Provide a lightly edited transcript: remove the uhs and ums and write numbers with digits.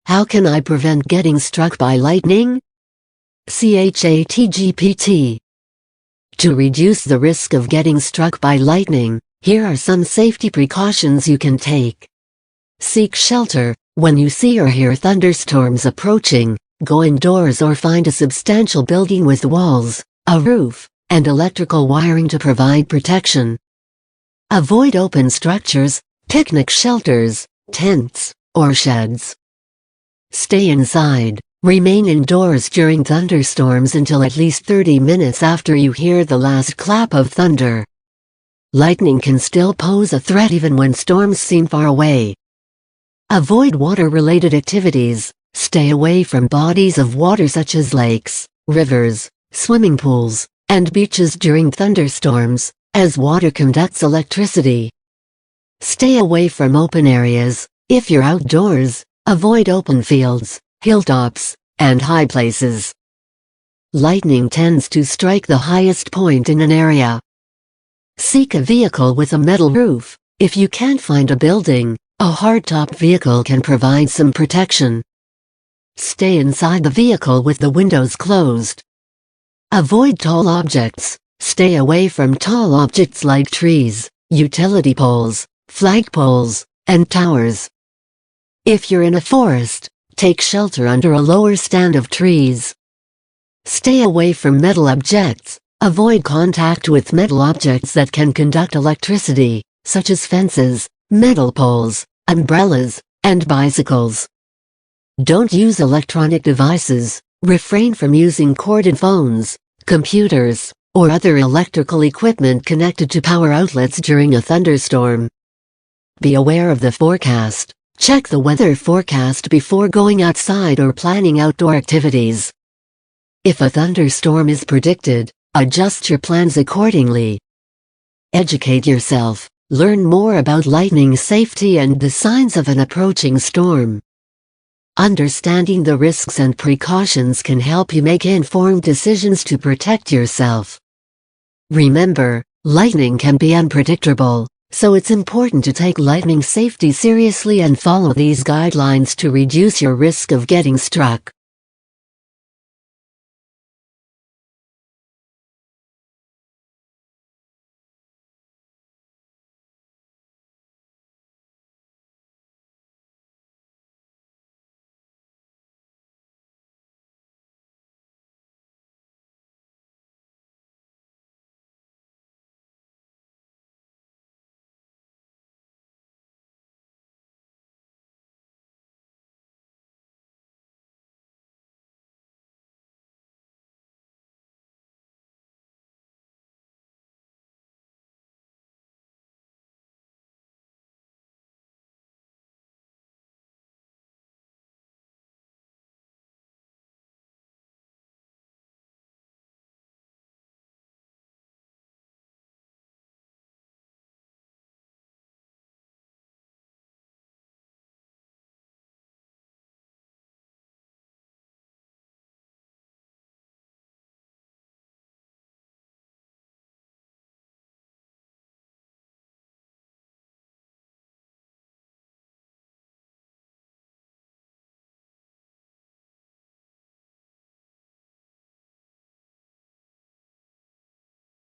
How can I prevent getting struck by lightning? Chat GPT. To reduce the risk of getting struck by lightning, here are some safety precautions you can take. Seek shelter. When you see or hear thunderstorms approaching, go indoors or find a substantial building with walls, a roof, and electrical wiring to provide protection. Avoid open structures, picnic shelters, tents, or sheds. Stay inside. Remain indoors during thunderstorms until at least 30 minutes after you hear the last clap of thunder. Lightning can still pose a threat even when storms seem far away. Avoid water-related activities. Stay away from bodies of water such as lakes, rivers, swimming pools, and beaches during thunderstorms, as water conducts electricity. Stay away from open areas. If you're outdoors, avoid open fields, hilltops, and high places. Lightning tends to strike the highest point in an area. Seek a vehicle with a metal roof. If you can't find a building, a hardtop vehicle can provide some protection. Stay inside the vehicle with the windows closed. Avoid tall objects. Stay away from tall objects like trees, utility poles, flagpoles, and towers. If you're in a forest, take shelter under a lower stand of trees. Stay away from metal objects. Avoid contact with metal objects that can conduct electricity, such as fences, metal poles, umbrellas, and bicycles. Don't use electronic devices. Refrain from using corded phones, computers, or other electrical equipment connected to power outlets during a thunderstorm. Be aware of the forecast. Check the weather forecast before going outside or planning outdoor activities. If a thunderstorm is predicted, adjust your plans accordingly. Educate yourself. Learn more about lightning safety and the signs of an approaching storm. Understanding the risks and precautions can help you make informed decisions to protect yourself. Remember, lightning can be unpredictable, so it's important to take lightning safety seriously and follow these guidelines to reduce your risk of getting struck.